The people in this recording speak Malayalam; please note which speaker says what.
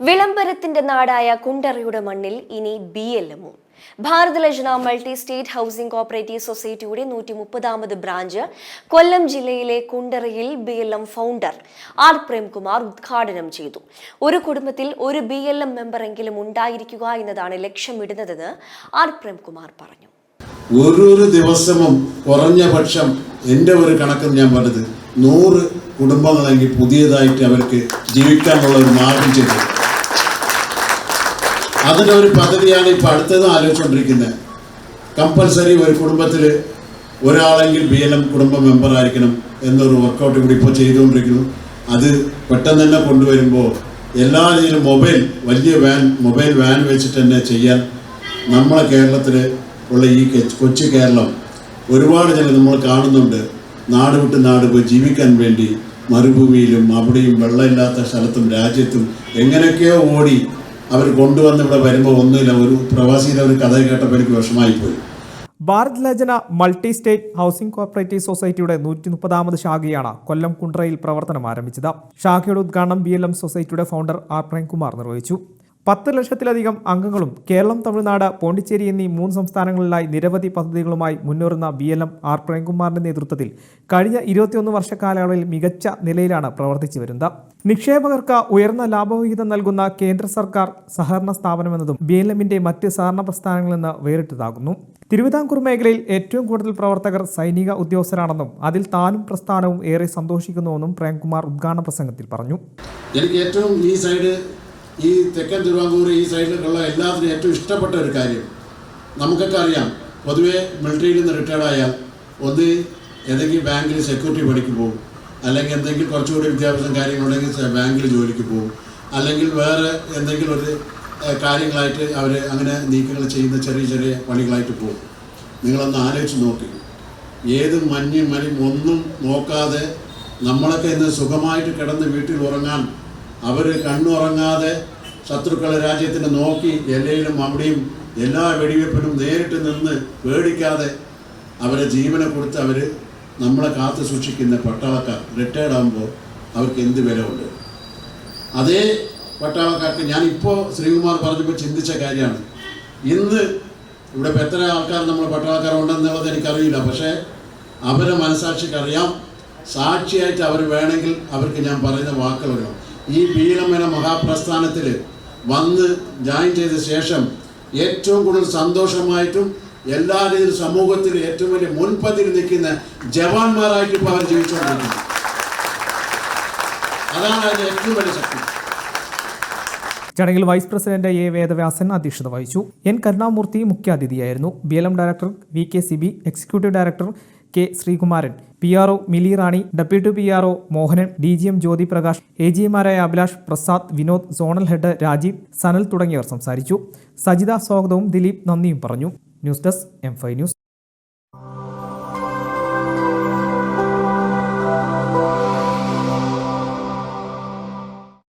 Speaker 1: വിളംബരത്തിന്റെ നാടായ കുണ്ടറയുടെ മണ്ണിൽ ഇനി BLM-ഉം Bharath Lajna multi state housing cooperative സൊസൈറ്റിയുടെ 130ാമത് ബ്രാഞ്ച് കൊല്ലം ജില്ലയിലെ കുണ്ടറയിൽ BLM ഫൗണ്ടർ ആർ പ്രേംകുമാർ ഉദ്ഘാടനം ചെയ്തു. ഒരു കുടുംബത്തിൽ ഒരു BLM മെമ്പറെങ്കിലും ഉണ്ടായിരിക്കുക എന്നതാണ് ലക്ഷ്യമിടുന്നതെന്ന് ആർ പ്രേംകുമാർ പറഞ്ഞു.
Speaker 2: ഓരോ ദിവസവും കുറഞ്ഞ പക്ഷം എൻ്റെ ഒരു കണക്ക് ഞാൻ പറഞ്ഞത് 100 കുടുംബങ്ങളെങ്കിൽ പുതിയതായിട്ട് അവർക്ക് ജീവിക്കാനുള്ള ഒരു മാർഗം ചെയ്തു. അതിൻ്റെ ഒരു പദ്ധതിയാണ് ഇപ്പോൾ അടുത്തത് ആലോചിച്ചുകൊണ്ടിരിക്കുന്നത്. കമ്പൽസറി ഒരു കുടുംബത്തിൽ ഒരാളെങ്കിൽ BLM കുടുംബ മെമ്പർ ആയിരിക്കണം എന്നൊരു വർക്കൗട്ട് കൂടി ഇപ്പോൾ ചെയ്തുകൊണ്ടിരിക്കുന്നു. അത് പെട്ടെന്ന് തന്നെ കൊണ്ടുവരുമ്പോൾ എല്ലാ രീതിയിലും വലിയ മൊബൈൽ വാൻ വെച്ചിട്ട് തന്നെ ചെയ്യാൻ നമ്മളെ കേരളത്തിൽ ഉള്ള ഈ കൊച്ചു കേരളം ഒരുപാട് ജനം നമ്മൾ കാണുന്നുണ്ട്. നാട് വിട്ട് നാട് പോയി ജീവിക്കാൻ വേണ്ടി മരുഭൂമിയിലും അവിടെയും വെള്ളമില്ലാത്ത സ്ഥലത്തും രാജ്യത്തും എങ്ങനെയൊക്കെയോ ഓടി അവർ കൊണ്ടുവന്ന് ഇവിടെ വരുമ്പോൾ ഒന്നുമില്ല. ഒരു പ്രവാസിയുടെ ഒരു കഥ കേട്ടപ്പോൾ എനിക്ക് വിഷമായിപ്പോയി.
Speaker 3: Bharath Lajna multi state housing cooperative സൊസൈറ്റിയുടെ 130ാമത് ശാഖയാണ് കൊല്ലം കുണ്ടറയിൽ പ്രവർത്തനം ആരംഭിച്ചത്. ശാഖയുടെ ഉദ്ഘാടനം BLM സൊസൈറ്റിയുടെ ഫൗണ്ടർ ആർ പ്രേംകുമാർ നിർവഹിച്ചു. 10 ലക്ഷത്തിലധികം അംഗങ്ങളും കേരളം, തമിഴ്നാട്, പോണ്ടിച്ചേരി എന്നീ 3 സംസ്ഥാനങ്ങളിലായി നിരവധി പദ്ധതികളുമായി മുന്നേറുന്ന BLM ആർ പ്രേംകുമാറിന്റെ നേതൃത്വത്തിൽ കഴിഞ്ഞ 21 വർഷക്കാലയളവിൽ മികച്ച നിലയിലാണ് പ്രവർത്തിച്ചു വരുന്നത്. നിക്ഷേപകർക്ക് ഉയർന്ന ലാഭവിഹിതം നൽകുന്ന കേന്ദ്ര സർക്കാർ സഹകരണ സ്ഥാപനമെന്നതും BLMന്റെ മറ്റ് സഹകരണ പ്രസ്ഥാനങ്ങളിൽ നിന്ന് വേറിട്ടതാകുന്നു. തിരുവിതാംകൂർ മേഖലയിൽ ഏറ്റവും കൂടുതൽ പ്രവർത്തകർ സൈനിക ഉദ്യോഗസ്ഥരാണെന്നും അതിൽ താനും പ്രസ്ഥാനവും ഏറെ സന്തോഷിക്കുന്നുവെന്നും പ്രേംകുമാർ ഉദ്ഘാടന പ്രസംഗത്തിൽ പറഞ്ഞു.
Speaker 2: എനിക്ക് ഏറ്റവും ഈ തെക്കൻ തിരുവിതാംകൂർ ഈ സൈഡിലേക്കുള്ള എല്ലാത്തിനും ഏറ്റവും ഇഷ്ടപ്പെട്ട ഒരു കാര്യം, നമുക്കൊക്കെ അറിയാം, പൊതുവേ മിലിറ്ററിയിൽ നിന്ന് റിട്ടയർഡ് ആയാൽ ഒന്ന് ഏതെങ്കിലും ബാങ്കിൽ സെക്യൂരിറ്റി പണിക്ക് പോകും, അല്ലെങ്കിൽ എന്തെങ്കിലും കുറച്ചുകൂടി വിദ്യാഭ്യാസം കാര്യങ്ങളുണ്ടെങ്കിൽ ബാങ്കിൽ ജോലിക്ക് പോകും, അല്ലെങ്കിൽ വേറെ എന്തെങ്കിലും ഒരു കാര്യങ്ങളായിട്ട് അവർ അങ്ങനെ നീക്കങ്ങൾ ചെയ്യുന്ന ചെറിയ പണികളായിട്ട് പോകും. നിങ്ങളൊന്ന് ആലോചിച്ച് നോക്കി, ഏത് മഞ്ഞും ഒന്നും നോക്കാതെ നമ്മളൊക്കെ ഇന്ന് സുഖമായിട്ട് കിടന്ന് വീട്ടിൽ ഉറങ്ങാൻ അവർ കണ്ണുറങ്ങാതെ ശത്രുക്കളെ രാജ്യത്തിന് നോക്കി എല്ലയിലും അവിടെയും എല്ലാ വെടിവെപ്പിനും നേരിട്ട് നിന്ന് പേടിക്കാതെ അവരെ ജീവനെ കൊടുത്ത് അവർ നമ്മളെ കാത്തു സൂക്ഷിക്കുന്ന പട്ടാളക്കാർ റിട്ടയർഡ് ആകുമ്പോൾ അവർക്ക് എന്ത് വില ഉണ്ട്? അതേ പട്ടാളക്കാർക്ക് ഞാനിപ്പോൾ ശ്രീകുമാർ പറഞ്ഞപ്പോൾ ചിന്തിച്ച കാര്യമാണ്. ഇന്ന് ഇവിടെ ഇപ്പോൾ എത്ര ആൾക്കാർ നമ്മൾ പട്ടാളക്കാരുണ്ടെന്നുള്ളത് എനിക്കറിയില്ല. പക്ഷേ അവരെ മനസാക്ഷിക്ക് അറിയാം. സാക്ഷിയായിട്ട് അവർ വേണമെങ്കിൽ അവർക്ക് ഞാൻ പറയുന്ന വാക്കുകൾ വേണം. ഈ BLM എന്ന മഹാപ്രസ്ഥാനത്തിൽ വന്ന് ജോയിൻ ചെയ്ത ശേഷം ഏറ്റവും കൂടുതൽ സന്തോഷമായിട്ടും എല്ലാ രീതിയിലും സമൂഹത്തിൽ ഏറ്റവും വലിയ മുൻപന്തിയിൽ നിൽക്കുന്ന ജവാന്മാരായിട്ട് ഇപ്പോൾ അവർ ജീവിച്ചുകൊണ്ടിരിക്കുന്നത്. അതാണ് അതിൻ്റെ ഏറ്റവും വലിയ ശക്തി.
Speaker 3: ചടങ്ങിൽ വൈസ് പ്രസിഡന്റ് A. വേദവ്യാസൻ അധ്യക്ഷത വഹിച്ചു. N. കരുണാമൂർത്തി മുഖ്യാതിഥിയായിരുന്നു. BLM director VK Sibi, executive director K. Sreekumaran, PRO Mili Rani, deputy PRO Mohanan, DGM Jyothi Prakash, AGമാരായ അഭിലാഷ്, പ്രസാദ്, വിനോദ്, സോണൽ ഹെഡ് രാജീവ്, സനൽ തുടങ്ങിയവർ സംസാരിച്ചു. സജിത സ്വാഗതവും ദിലീപ് നന്ദിയും പറഞ്ഞു. News desk M5 news.